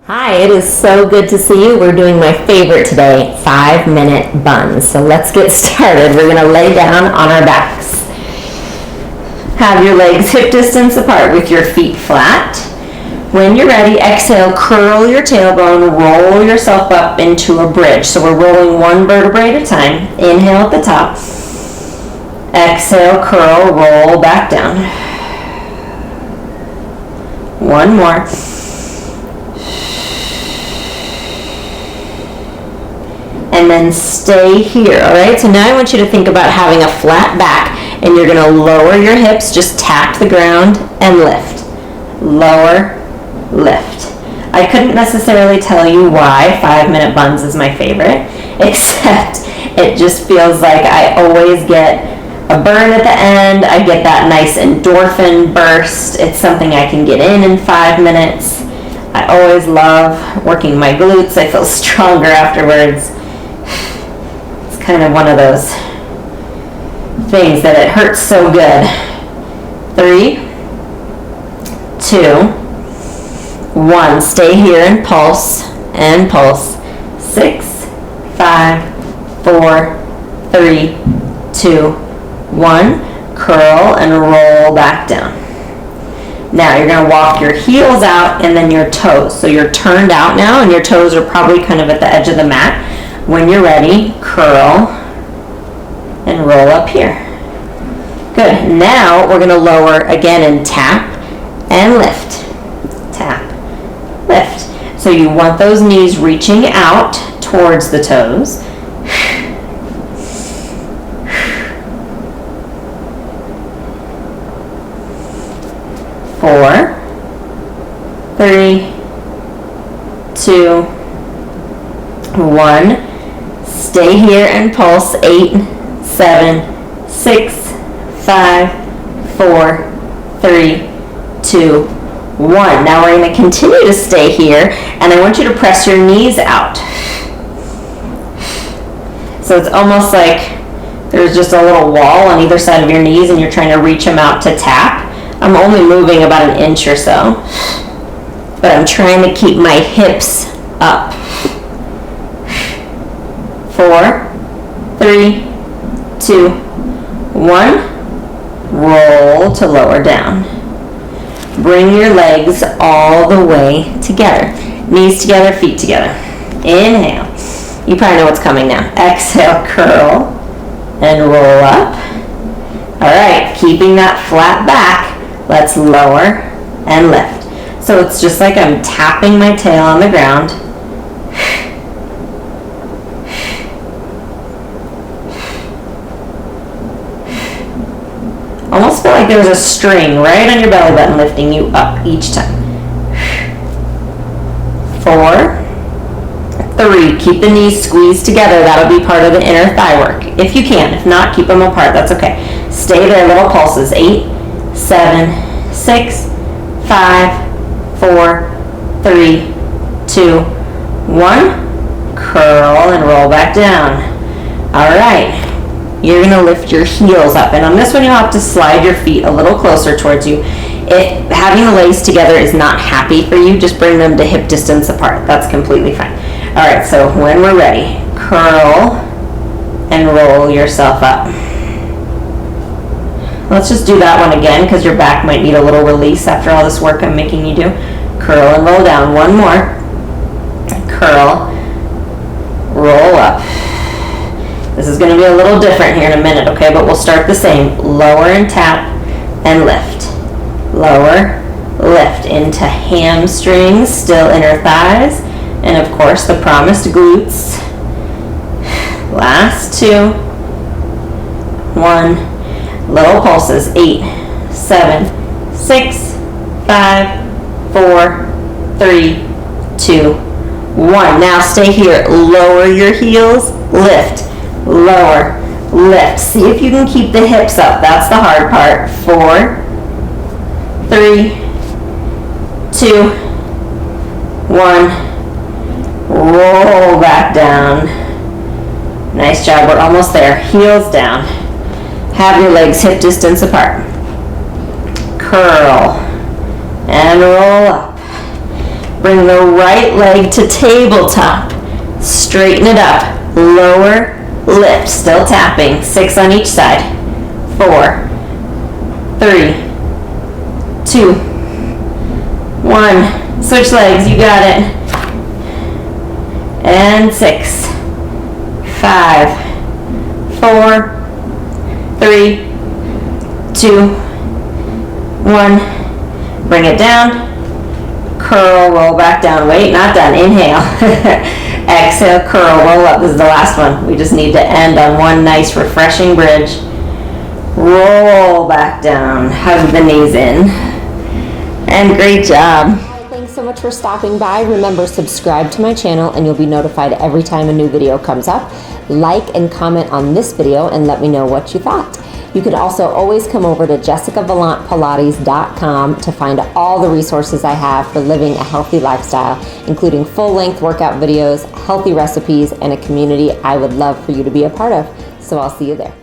Hi, it is so good to see you. We're doing my favorite today, 5-minute buns. So let's get started. We're going to lay down on our backs. Have your legs hip distance apart with your feet flat. When you're ready, exhale, curl your tailbone, roll yourself up into a bridge. So we're rolling one vertebrae at a time. Inhale at the top. Exhale, curl, roll back down. One more. And then stay here, all right? So now I want you to think about having a flat back, and you're gonna lower your hips, just tap the ground and lift. Lower, lift. I couldn't necessarily tell you why 5-minute buns is my favorite, except it just feels like I always get a burn at the end. I get that nice endorphin burst. It's something I can get in 5 minutes. I always love working my glutes. I feel stronger afterwards. Kind of one of those things that it hurts so good. 3, 2, 1. Stay here and pulse and pulse. 6, 5, 4, 3, 2, 1. Curl and roll back down. Now you're going to walk your heels out and then your toes. So you're turned out now and your toes are probably kind of at the edge of the mat. When you're ready, curl and roll up here. Good. Now we're going to lower again and tap and lift. Tap, lift. So you want those knees reaching out towards the toes. Four, 3, 2, 1. Stay here and pulse. 8, 7, 6, 5, 4, 3, 2, 1. Now we're going to continue to stay here, and I want you to press your knees out. So it's almost like there's just a little wall on either side of your knees, and you're trying to reach them out to tap. I'm only moving about an inch or so, but I'm trying to keep my hips up. 4, 3, 2, 1. Roll to lower down. Bring your legs all the way together. Knees together, feet together. Inhale. You probably know what's coming now. Exhale, curl and roll up. All right, keeping that flat back, let's lower and lift. So it's just like I'm tapping my tail on the ground. Almost feel like there's a string right on your belly button lifting you up each time. 4, 3. Keep the knees squeezed together. That'll be part of the inner thigh work. If you can. If not, keep them apart. That's okay. Stay there, little pulses. 8, 7, 6, 5, 4, 3, 2, 1. Curl and roll back down. All right. You're going to lift your heels up, and on this one you'll have to slide your feet a little closer towards you. If having the legs together is not happy for you, just bring them to hip distance apart. That's completely fine. All right, so when we're ready, curl and roll yourself up. Let's just do that one again because your back might need a little release after all this work I'm making you do. Curl and roll down. One more. Curl, roll up. This is going to be a little different here in a minute, okay? But we'll start the same. Lower and tap and lift. Lower, lift into hamstrings, still inner thighs, and of course the promised glutes. Last 2. 1. Little pulses. 8, 7, 6, 5, 4, 3, 2, 1. Now stay here. Lower your heels, lift. Lower, lift. See if you can keep the hips up. That's the hard part. 4, 3, 2, 1. Roll back down. Nice job. We're almost there. Heels down. Have your legs hip distance apart. Curl and roll up. Bring the right leg to tabletop. Straighten it up. Lower, lift, still tapping. 6 on each side. 4, 3, 2, 1. Switch legs, you got it. And 6, 5, 4, 3, 2, 1. Bring it down. Curl, roll back down. Wait, not done. Inhale. Exhale, curl, roll up. This is the last one. We just need to end on one nice refreshing bridge. Roll back down. Hug the knees in. And great job. Thanks so much for stopping by. Remember, subscribe to my channel and you'll be notified every time a new video comes up. Like and comment on this video and let me know what you thought. You can also always come over to jessicavalantpilates.com to find all the resources I have for living a healthy lifestyle, including full-length workout videos, healthy recipes, and a community I would love for you to be a part of. So I'll see you there.